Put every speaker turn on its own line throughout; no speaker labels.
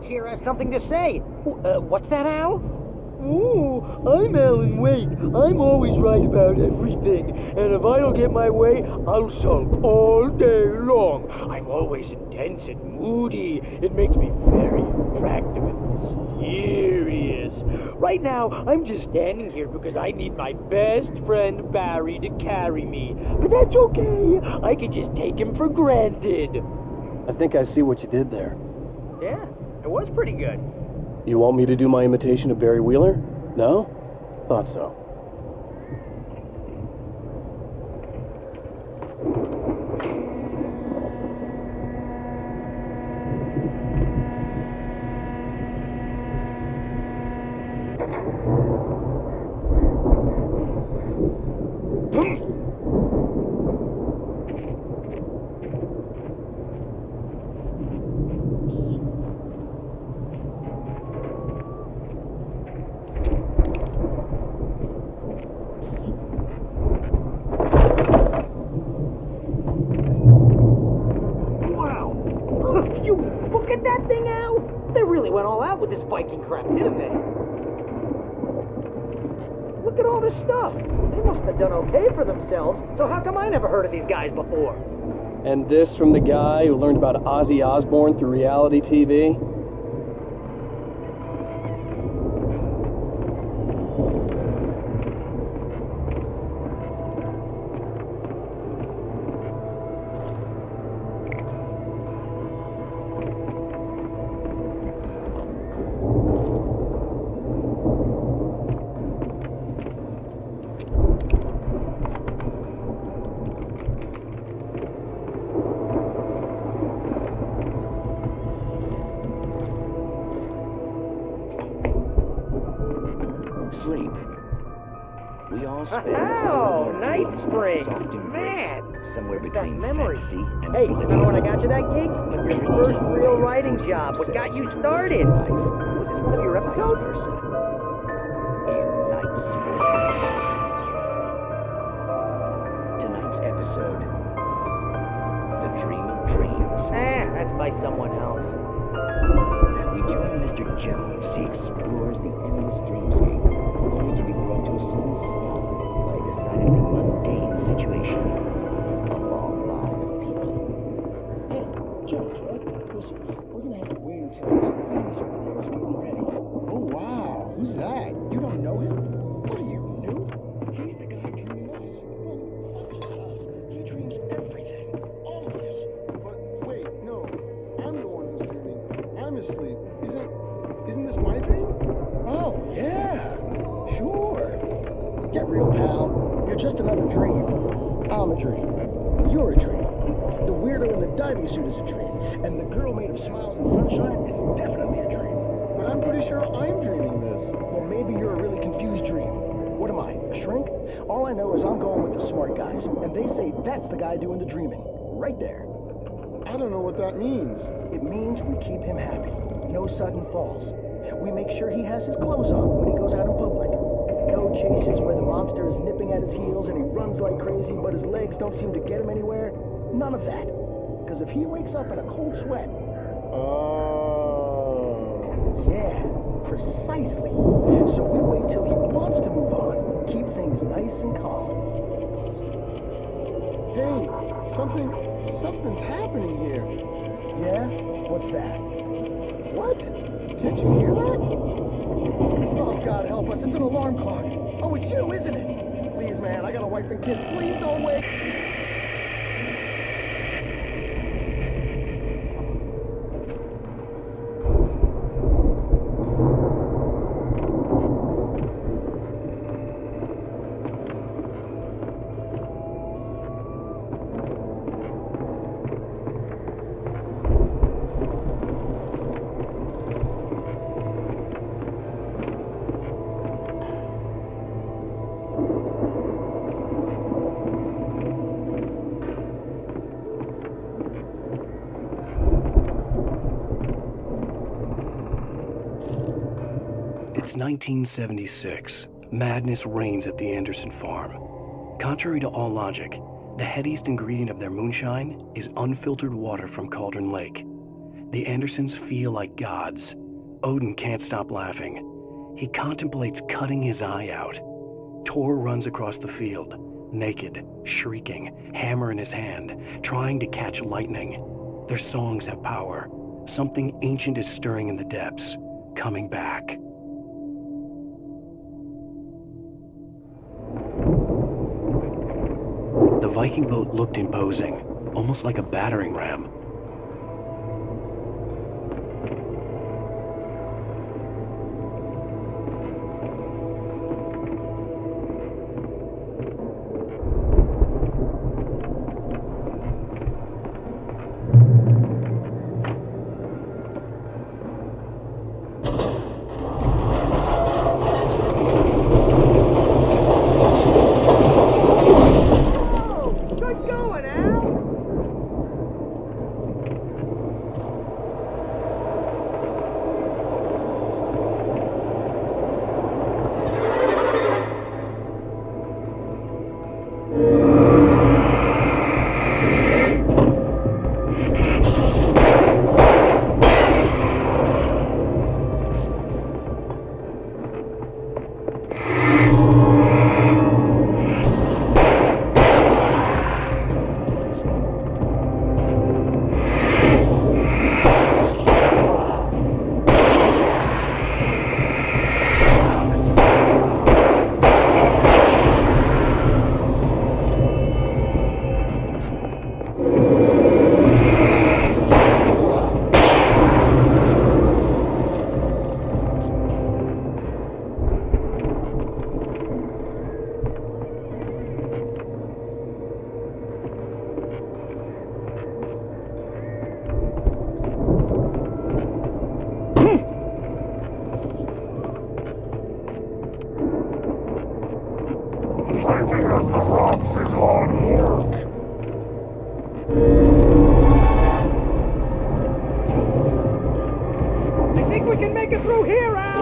here has something to say. What's that, Al?
Ooh, I'm Alan Wake. I'm always right about everything. And if I don't get my way, I'll sulk all day long. I'm always intense and moody. It makes me very attractive and mysterious. Right now, I'm just standing here because I need my best friend Barry to carry me. But that's okay. I can just take him for granted.
I think I see what you did there.
Yeah, it was pretty good.
You want me to do my imitation of Barry Wheeler? No? Thought so.
With this Viking crap, didn't they? Look at all this stuff. They must have done okay for themselves, so how come I never heard of these guys before?
And this from the guy who learned about Ozzy Osbourne through reality TV?
Sleep. We all spend
Night Springs, man!
Somewhere
It's got
between
memories.
fantasy and
Hey,
oblivion.
remember when I got you that gig? Your
Dreams
first
and
real
ways
writing
to
job. What got you
themselves
started?
in life.
Was this one of your
Vice
episodes?
versa. In Night Springs. Tonight's episode, The Dream of Dreams.
That's by someone else.
We join Mr. Jones as he explores the endless dreamscape, only to be brought to a sudden stop by a decidedly mundane situation. A long line of people.
Hey, Jones, right? Listen, we're gonna have to wait until his highness over there is getting ready. Oh, wow. Who's that? You don't know him? What are you, new? He's the guy dreaming us. Well, not just us. He dreams everything. All of us.
But wait, no. I'm the one who's dreaming. I'm asleep. Isn't this my dream?
Oh, yeah. Sure. Get real, pal. You're just another dream. I'm a dream. You're a dream. The weirdo in the diving suit is a dream. And the girl made of smiles and sunshine is definitely a dream.
But I'm pretty sure I'm dreaming this.
Well, maybe you're a really confused dream. What am I, a shrink? All I know is I'm going with the smart guys. And they say that's the guy doing the dreaming. Right there.
I don't know what that means.
It means we keep him happy. No sudden falls. We make sure he has his clothes on when he goes out in public. No chases where the monster is nipping at his heels and he runs like crazy, but his legs don't seem to get him anywhere. None of that. Because if he wakes up in a cold sweat...
Oh.
Yeah, precisely. So we wait till he wants to move on. Keep things nice and calm.
Hey, something's happening here.
Yeah? What's that?
What? Can't you hear that?
Oh, God help us, it's an alarm clock. Oh, it's you, isn't it? Please, man, I got a wife and kids. Please don't wake.
It's 1976. Madness reigns at the Anderson farm. Contrary to all logic, the headiest ingredient of their moonshine is unfiltered water from Cauldron Lake. The Andersons feel like gods. Odin can't stop laughing. He contemplates cutting his eye out. Tor runs across the field, naked, shrieking, hammer in his hand, trying to catch lightning. Their songs have power. Something ancient is stirring in the depths, coming back. The Viking boat looked imposing, almost like a battering ram.
I think we can make it through here, Al!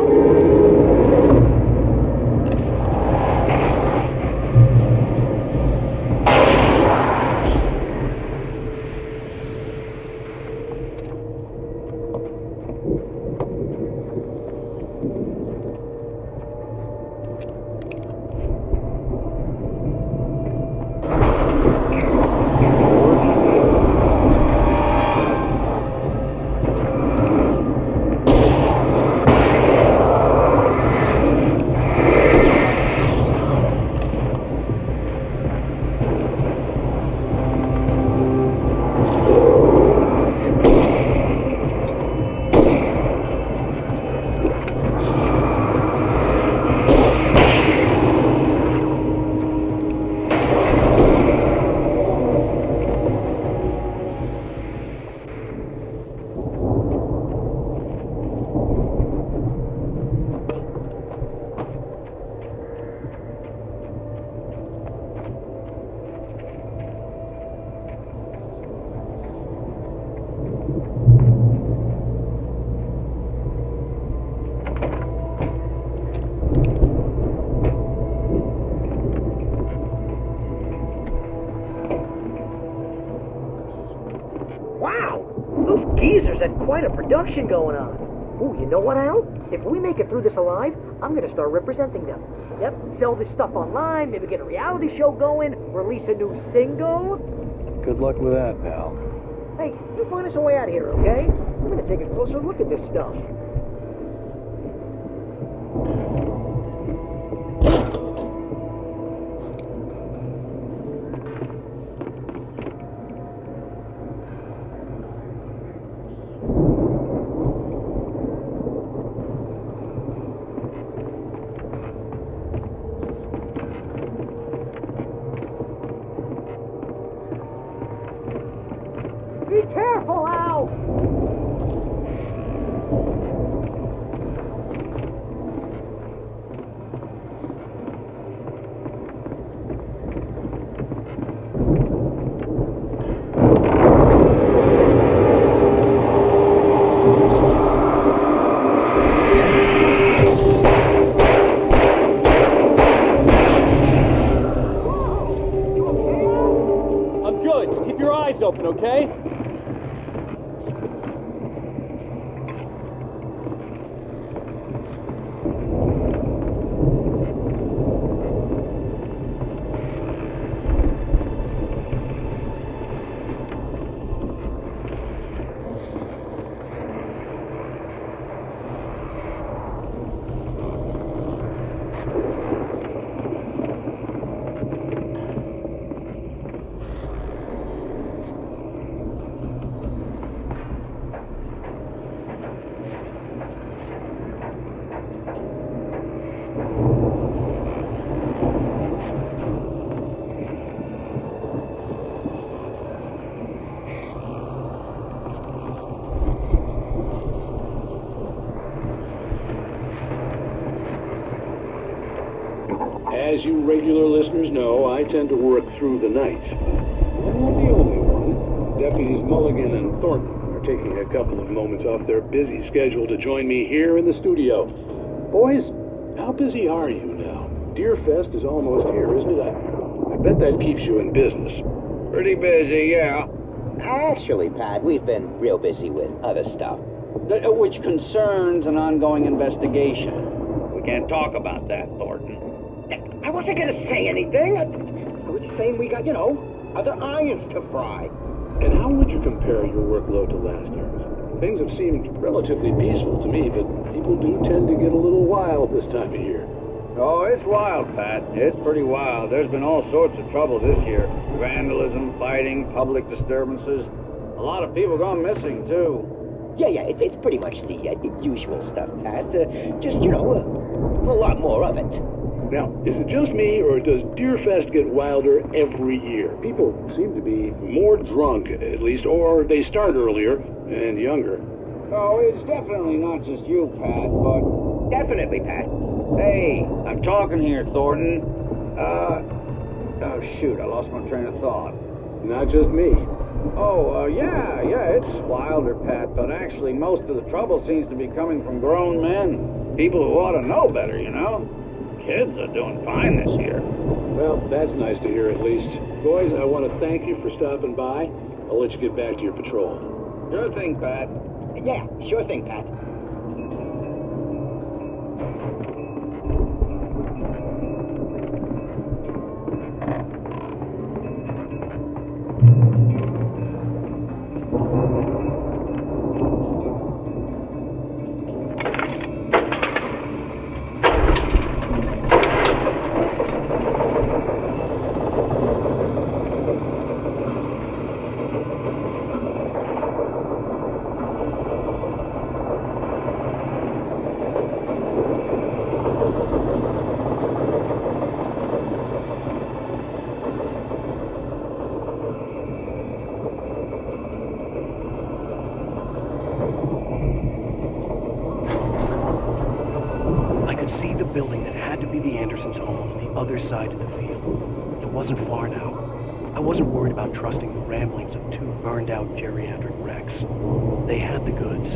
Those geezers had quite a production going on. Ooh, you know what, Al? If we make it through this alive, I'm gonna start representing them. Yep, sell this stuff online, maybe get a reality show going, release a new single.
Good luck with that, pal.
Hey, you find us a way out of here, okay? I'm gonna take a closer look at this stuff. Be careful, Al!
As you regular listeners know, I tend to work through the night. I'm not the only one. Deputies Mulligan and Thornton are taking a couple of moments off their busy schedule to join me here in the studio. Boys, how busy are you now? Deerfest is almost here, isn't it? I bet that keeps you in business.
Pretty busy, yeah.
Actually, Pat, we've been real busy with other stuff.
Which concerns an ongoing investigation. We can't talk about that, Thornton.
I wasn't gonna say anything. I was just saying we got, other irons to fry.
And how would you compare your workload to last year's? Things have seemed relatively peaceful to me, but people do tend to get a little wild this time of year.
Oh, it's wild, Pat. It's pretty wild. There's been all sorts of trouble this year. Vandalism, fighting, public disturbances. A lot of people gone missing, too.
Yeah, it's pretty much the usual stuff, Pat. Just, a lot more of it.
Now, is it just me, or does Deerfest get wilder every year? People seem to be more drunk, at least, or they start earlier and younger.
Oh, it's definitely not just you, Pat, but...
Definitely, Pat.
Hey, I'm talking here, Thornton. Oh, shoot, I lost my train of thought.
Not just me.
Oh, yeah, it's wilder, Pat, but actually most of the trouble seems to be coming from grown men. People who ought to know better, Kids are doing fine this year.
Well, that's nice to hear at least. Boys, I want to thank you for stopping by. I'll let you get back to your patrol.
Sure thing, Pat.
Yeah, sure thing, Pat.
See the building that had to be the Andersons' home on the other side of the field. It wasn't far now. I wasn't worried about trusting the ramblings of two burned-out geriatric wrecks. They had the goods.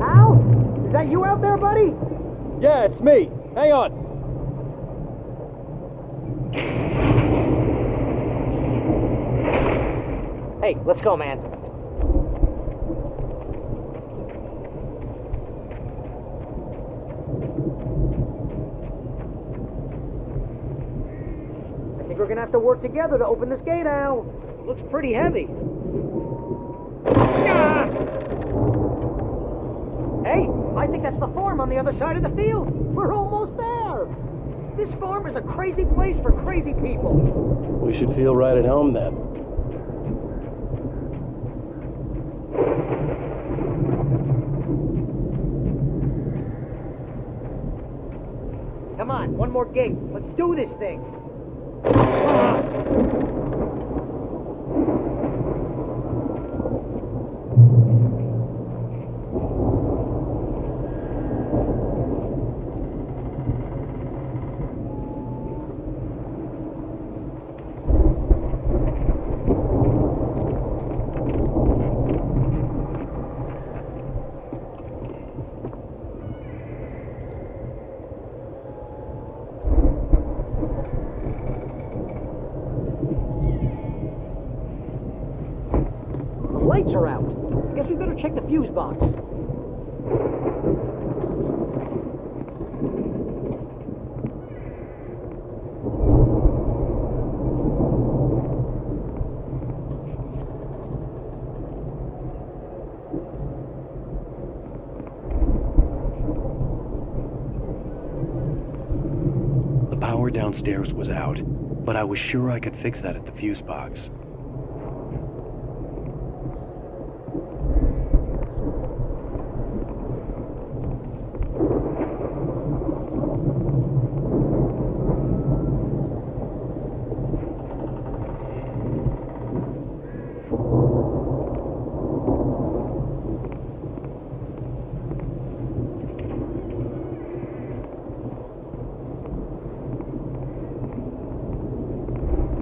Al? Is that you out there, buddy?
Yeah, it's me. Hang on.
Hey, let's go, man. I think we're gonna have to work together to open this gate, Al. Looks pretty heavy. Ah! Hey, I think that's the farm on the other side of the field. We're almost there. This farm is a crazy place for crazy people.
We should feel right at home then.
Come on, one more gate. Let's do this thing. Ah! Lights are out. I guess we better check the fuse box.
The power downstairs was out, but I was sure I could fix that at the fuse box.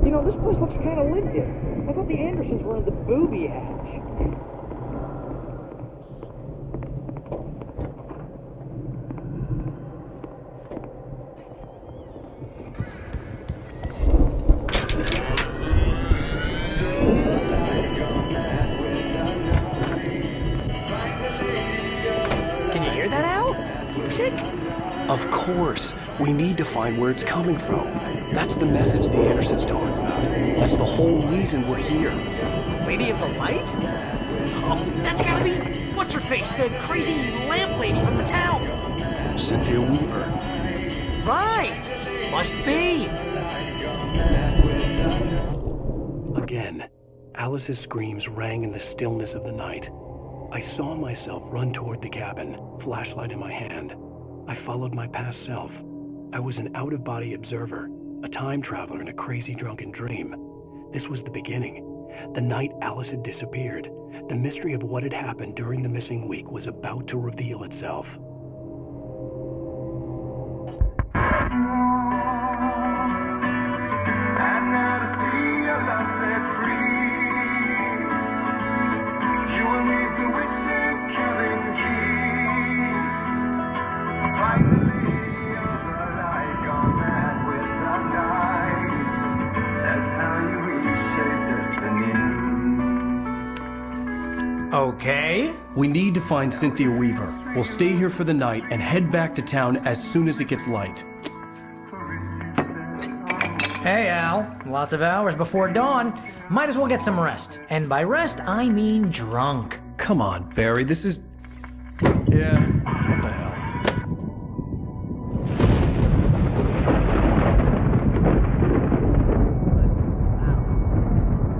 You know, this place looks kind of lived in. I thought the Andersons were in the booby hatch. Can you hear that, Al? Music?
Of course. We need to find where it's coming from. That's the message the Andersons talked about. That's the whole reason we're here.
Lady of the Light? Oh, that's gotta be... What's-her-face? The crazy lamp lady from the town.
Cynthia Weaver.
Right! Must be.
Again, Alice's screams rang in the stillness of the night. I saw myself run toward the cabin, flashlight in my hand. I followed my past self. I was an out-of-body observer, a time traveler in a crazy drunken dream. This was the beginning. The night Alice had disappeared. The mystery of what had happened during the missing week was about to reveal itself.
Okay.
We need to find Cynthia Weaver. We'll stay here for the night and head back to town as soon as it gets light.
Hey, Al. Lots of hours before dawn. Might as well get some rest. And by rest, I mean drunk.
Come on, Barry, this is... Yeah, what the hell?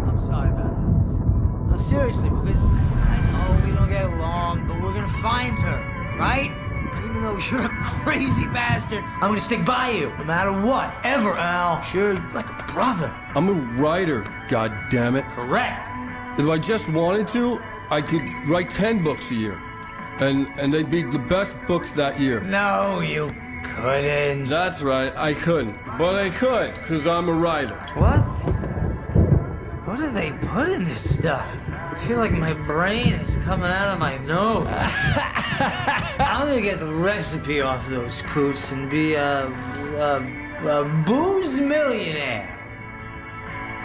I'm sorry about this. No, seriously, because I know we don't get along, but we're gonna find her, right? And even though you're a crazy bastard, I'm gonna stick by you, no matter what, ever, Al. Sure, like a brother.
I'm a writer, goddammit.
Correct.
If I just wanted to, I could write 10 books a year.
And they'd be the best books that year.
No, you couldn't.
That's right, I couldn't. But I could, because I'm a writer.
What? What do they put in this stuff? I feel like my brain is coming out of my nose. I'm gonna get the recipe off those coots and be a booze millionaire.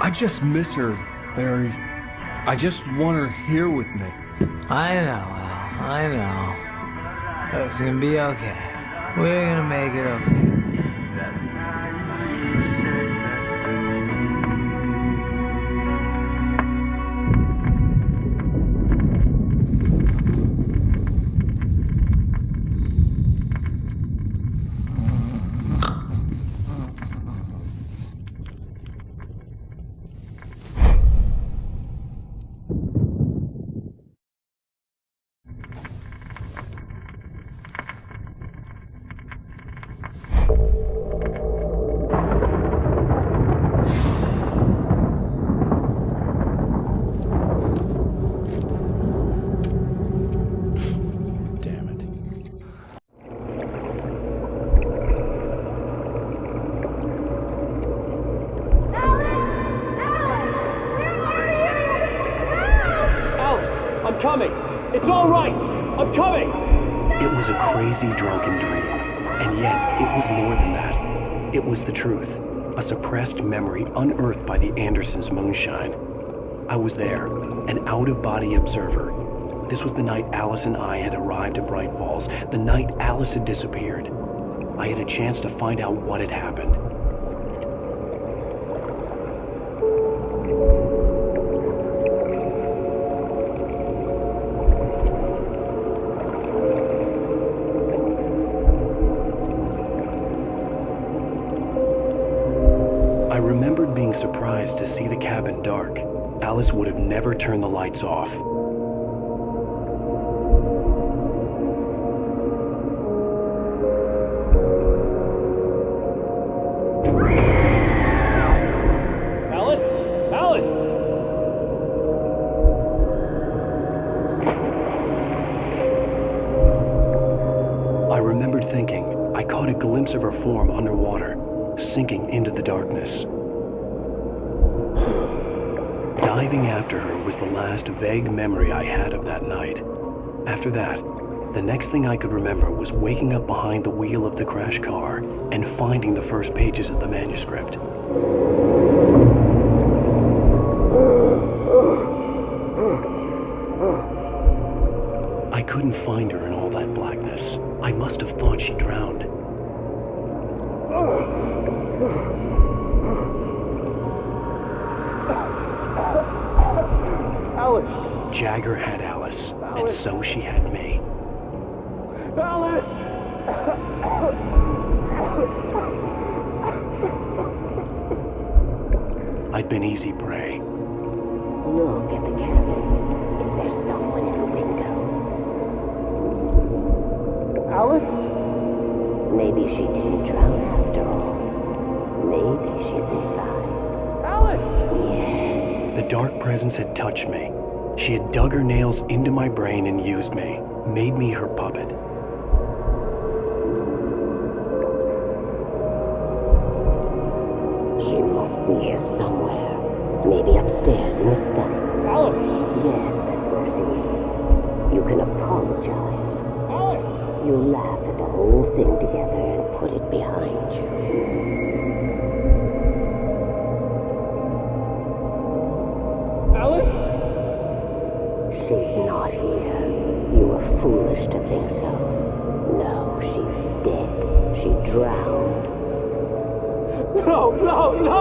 I just miss her, Barry. I just want her here with me.
I know, Al. I know. It's gonna be okay. We're gonna make it okay.
It's all right! I'm coming!
It was a crazy, drunken dream. And yet, it was more than that. It was the truth. A suppressed memory unearthed by the Andersons' moonshine. I was there, an out-of-body observer. This was the night Alice and I had arrived at Bright Falls, the night Alice had disappeared. I had a chance to find out what had happened. I remembered being surprised to see the cabin dark. Alice would have never turned the lights off.
Alice? Alice!
I remembered thinking I caught a glimpse of her form underwater, sinking into the darkness. Diving after her was the last vague memory I had of that night. After that, the next thing I could remember was waking up behind the wheel of the crashed car and finding the first pages of the manuscript. I couldn't find her in all that blackness. I must have thought she drowned.
Alice!
Jagger had Alice, and so she had me.
Alice!
I'd been easy prey.
Look at the cabin. Is there someone in the window?
Alice?
Maybe she didn't drown after all. Maybe she's inside.
Alice!
Yes.
The dark presence had touched me. She had dug her nails into my brain and used me, made me her puppet.
She must be here somewhere. Maybe upstairs in the study.
Alice!
Yes, that's where she is. You can apologize.
Alice!
You laugh at the whole thing together and put it behind you.
Alice?
She's not here. You were foolish to think so. No, she's dead. She drowned.
No, no, no!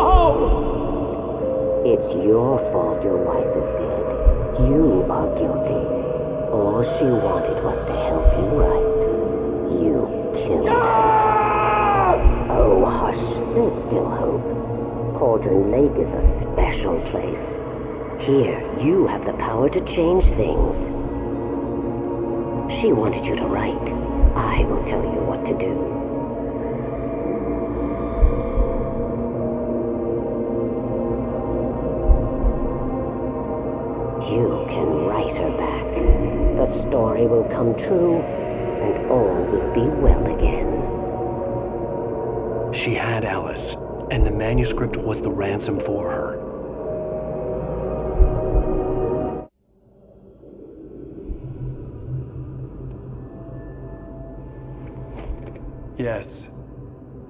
It's your fault your wife is dead. You are guilty. All she wanted was to help you right. You killed her. Oh, hush. There's still hope. Cauldron Lake is a special place. Here, you have the power to change things. She wanted you to write. I will tell you what to do. You can write her back. The story will come true, and all will be well again.
She had Alice, and the manuscript was the ransom for her. Yes.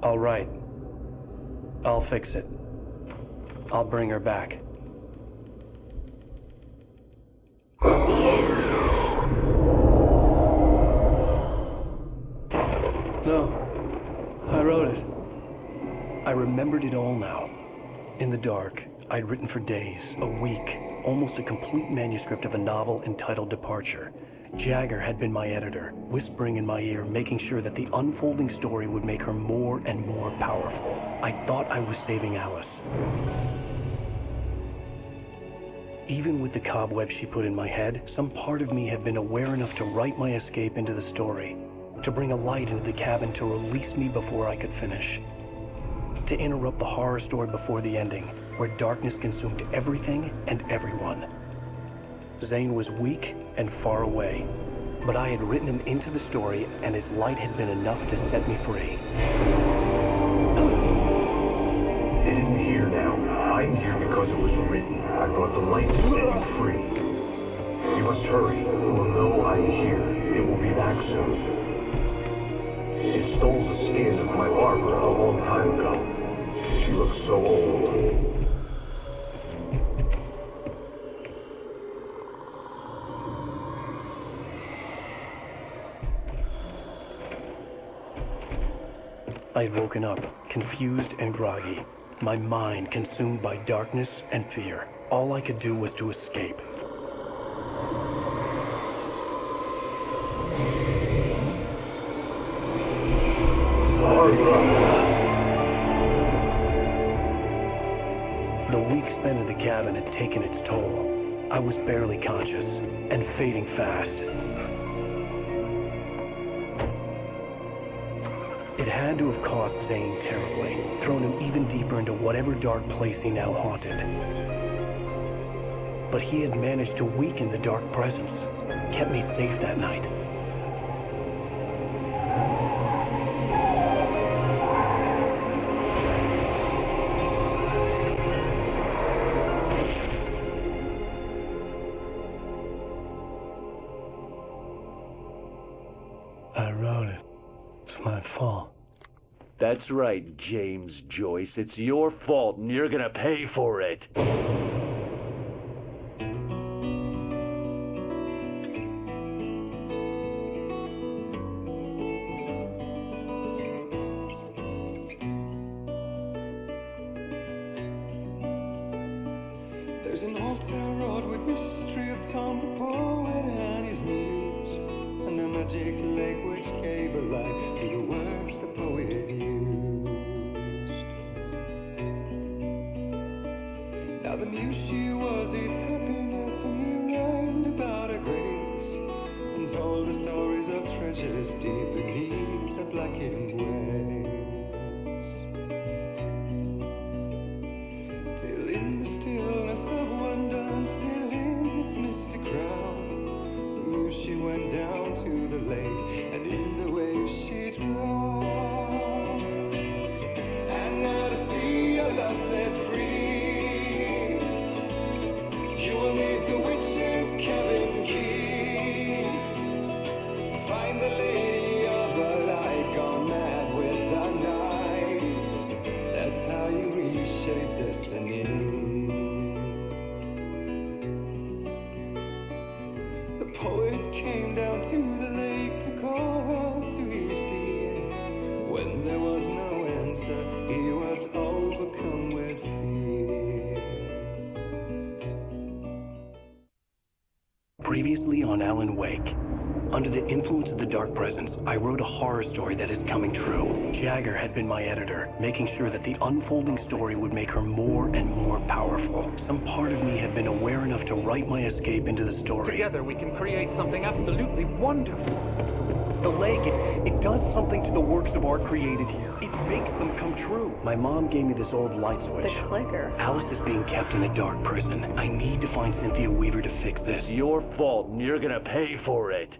All right. I'll fix it. I'll bring her back. No. I wrote it. I remembered it all now. In the dark, I'd written for days, a week, almost a complete manuscript of a novel entitled Departure. Jagger had been my editor, whispering in my ear, making sure that the unfolding story would make her more and more powerful. I thought I was saving Alice. Even with the cobweb she put in my head, some part of me had been aware enough to write my escape into the story, to bring a light into the cabin to release me before I could finish. To interrupt the horror story before the ending, where darkness consumed everything and everyone. Zane was weak and far away, but I had written him into the story, and his light had been enough to set me free.
It isn't here now. I'm here because it was written. I brought the light to set you free. You must hurry. It will know I'm here. It will be back soon. It stole the skin of my barber a long time ago. She looks so old.
I had woken up, confused and groggy, my mind consumed by darkness and fear. All I could do was to escape. The week spent in the cabin had taken its toll. I was barely conscious, and fading fast. It had to have cost Zane terribly, thrown him even deeper into whatever dark place he now haunted. But he had managed to weaken the dark presence, kept me safe that night. I wrote it. It's my fault.
That's right, James Joyce. It's your fault, and you're gonna pay for it.
There's an old town road with mystery of Tom the poet and his muse, and a magic lake which gave a light to the words the poet used. Now the muse she was his happiness, and he rhymed about her grace, and told the stories of treasures deep beneath the blackened waves. Till in the stillness of wonder, still in its misty crown, the muse she went down to the lake, and in the waves she drowned. And now to see your love set free, you will need the witch's cabin key. Find the lady of the light, gone mad with the night. That's how you reshape destiny. The poet came down to the lake to call out to his dear. When there was no answer, he was overcome with fear.
Previously on Alan Wake. Under the influence of the dark presence, I wrote a horror story that is coming true. Jagger had been my editor, making sure that the unfolding story would make her more and more powerful. Some part of me had been aware enough to write my escape into the story.
Together we can create something absolutely wonderful.
The lake, it does something to the works of art created here. It makes them come true. My mom gave me this old light switch.
The clicker.
Alice is being kept in a dark prison. I need to find Cynthia Weaver to fix this.
It's your fault, and you're gonna pay for it.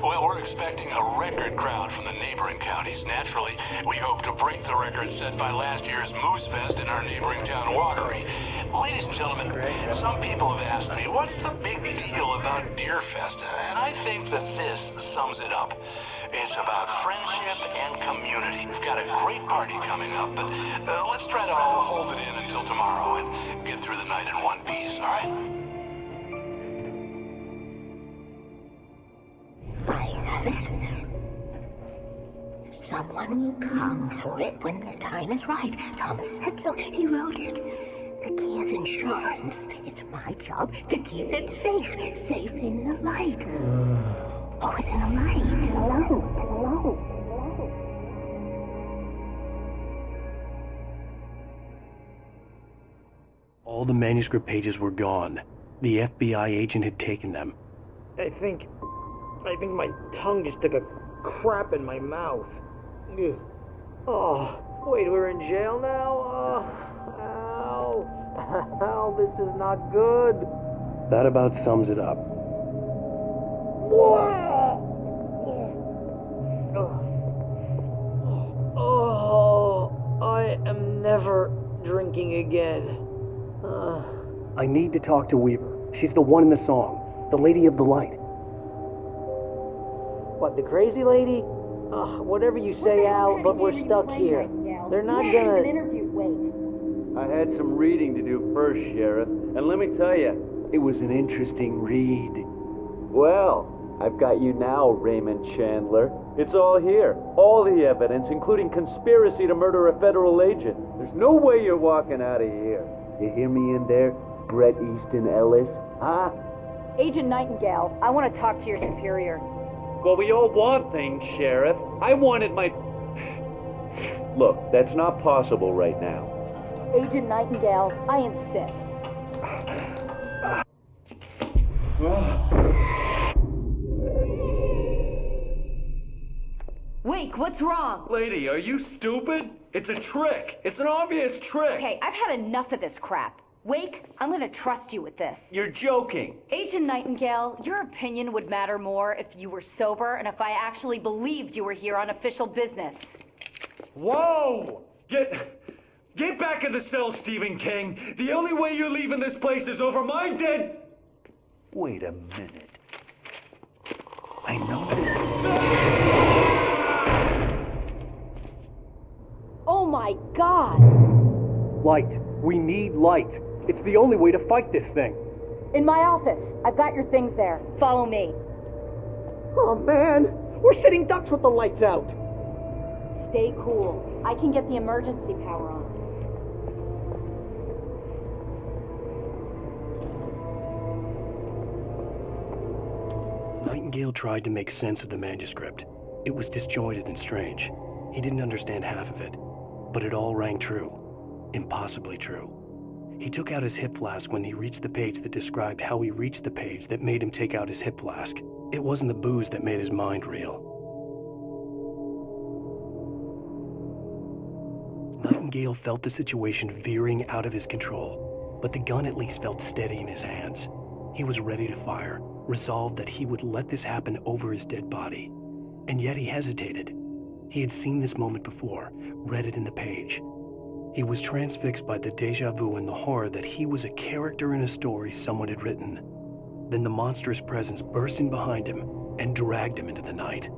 Well, we're expecting a record crowd from the neighboring counties. Naturally, we hope to break the record set by last year's Moose Fest in our neighboring town, Watery. Ladies and gentlemen, some people have asked me, what's the big deal about Deer Fest? And I think that this sums it up. It's about friendship and community. We've got a great party coming up, but let's try to hold it in until tomorrow and get through the night in one piece, all right?
I have it. Someone will come for it when the time is right. Thomas said so. He wrote it. The key is insurance. It's my job to keep it safe. Safe in the light. Always in the light. Hello.
All the manuscript pages were gone. The FBI agent had taken them.
I think my tongue just took a crap in my mouth. Ugh.
Oh, wait, we're in jail now? Al, this is not good.
That about sums it up.
Oh, I am never drinking again.
I need to talk to Weaver. She's the one in the song, the Lady of the Light.
What, the crazy lady? Whatever you say, Al, but we're stuck here. They're not gonna...
I had some reading to do first, Sheriff, and let me tell you, it was an interesting read. Well, I've got you now, Raymond Chandler. It's all here. All the evidence, including conspiracy to murder a federal agent. There's no way you're walking out of here. You hear me in there, Bret Easton Ellis? Huh?
Agent Nightingale, I want to talk to your superior.
Well, we all want things, Sheriff. I wanted my... Look, that's not possible right now.
Agent Nightingale, I insist. Wake, what's wrong?
Lady, are you stupid? It's a trick. It's an obvious trick.
Okay, I've had enough of this crap. Wake, I'm gonna trust you with this.
You're joking.
Agent Nightingale, your opinion would matter more if you were sober and if I actually believed you were here on official business.
Whoa! Get back in the cell, Stephen King. The only way you're leaving this place is over my dead... Wait a minute. I know this...
Oh my God!
Light. We need light. It's the only way to fight this thing.
In my office. I've got your things there. Follow me.
Oh man, we're sitting ducks with the lights out.
Stay cool. I can get the emergency power on.
Nightingale tried to make sense of the manuscript. It was disjointed and strange. He didn't understand half of it, but it all rang true. Impossibly true. He took out his hip flask when he reached the page that described how he reached the page that made him take out his hip flask. It wasn't the booze that made his mind reel. Nightingale felt the situation veering out of his control, but the gun at least felt steady in his hands. He was ready to fire, resolved that he would let this happen over his dead body. And yet he hesitated. He had seen this moment before, read it in the page. He was transfixed by the deja vu and the horror that he was a character in a story someone had written. Then the monstrous presence burst in behind him and dragged him into the night.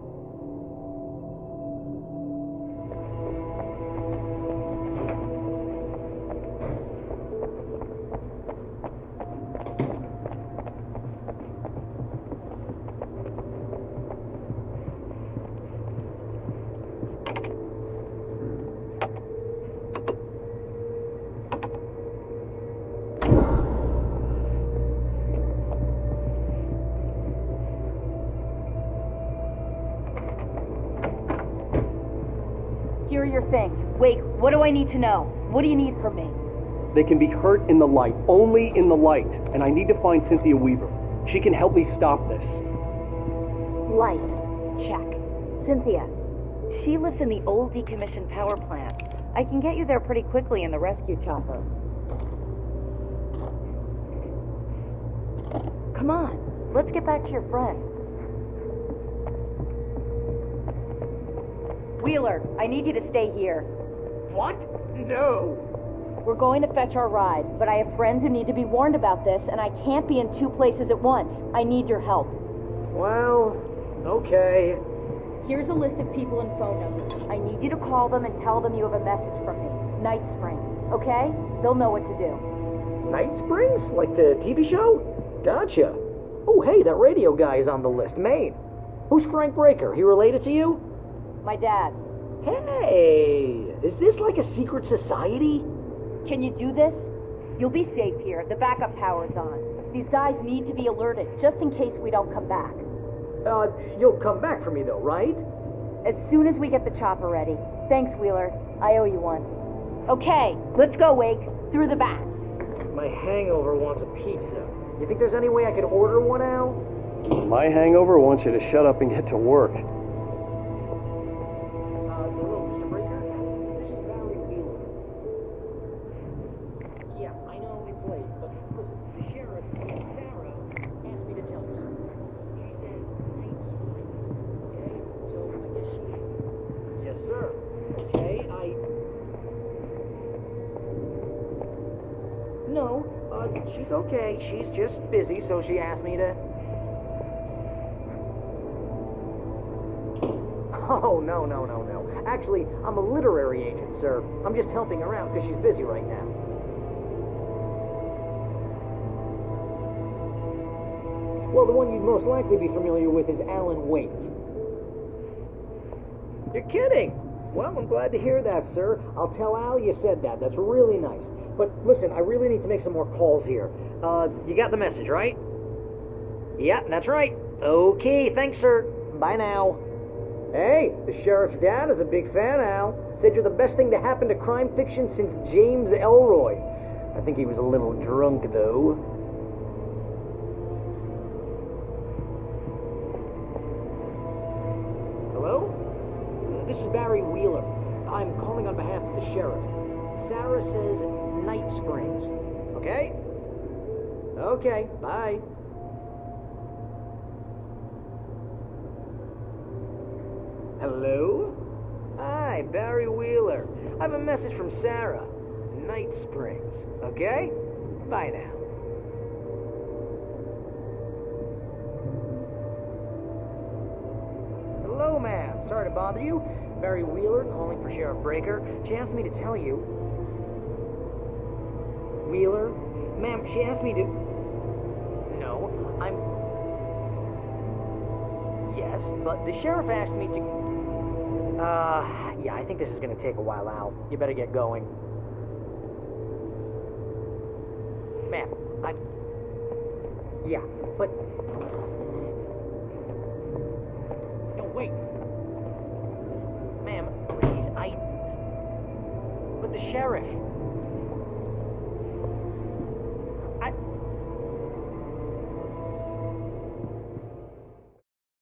Here are your things. Wake, what do I need to know? What do you need from me?
They can be hurt in the light, only in the light, and I need to find Cynthia Weaver. She can help me stop this.
Life. Check. Cynthia. She lives in the old decommissioned power plant. I can get you there pretty quickly in the rescue chopper. Come on, let's get back to your friend. Wheeler, I need you to stay here.
What? No.
We're going to fetch our ride, but I have friends who need to be warned about this, and I can't be in 2 places at once. I need your help.
Well, okay.
Here's a list of people and phone numbers. I need you to call them and tell them you have a message from me. Night Springs, okay? They'll know what to do.
Night Springs? Like the TV show? Gotcha. Oh, hey, that radio guy is on the list. Maine. Who's Frank Breaker? He related to you?
My dad.
Hey, is this like a secret society?
Can you do this? You'll be safe here. The backup power's on. These guys need to be alerted, just in case we don't come back.
You'll come back for me though, right?
As soon as we get the chopper ready. Thanks, Wheeler. I owe you one. Okay, let's go, Wake. Through the back.
My hangover wants a pizza. You think there's any way I could order one, Al?
My hangover wants you to shut up and get to work.
Hello, Mr. Breaker. This is Barry Wheeler. Yeah, I know it's late, but listen, the sheriff, Sarah, asked me to tell you something. She says Night Springs, okay? So I guess she... Yes, sir. Okay, No, she's okay. She's just busy, so she asked me to... Oh, no. Actually, I'm a literary agent, sir. I'm just helping her out because she's busy right now. Well, the one you'd most likely be familiar with is Alan Wake. You're kidding! Well, I'm glad to hear that, sir. I'll tell Al you said that. That's really nice. But listen, I really need to make some more calls here. You got the message, right? Yeah, that's right. Okay, thanks, sir. Bye now. Hey, the sheriff's dad is a big fan, Al. Said you're the best thing to happen to crime fiction since James Ellroy. I think he was a little drunk, though. Hello? This is Barry Wheeler. I'm calling on behalf of the sheriff. Sarah says Night Springs. Okay? Okay, bye. Hello? Hi, Barry Wheeler. I have a message from Sarah. Night Springs. Okay? Bye now. Hello, ma'am. Sorry to bother you. Barry Wheeler calling for Sheriff Breaker. She asked me to tell you. Wheeler? Ma'am, she asked me to... No, I'm... Yes, but the sheriff asked me to... yeah, I think this is gonna take a while, Al. You better get going. Ma'am, I'm... Yeah, but... No, wait. Ma'am, please, But the sheriff...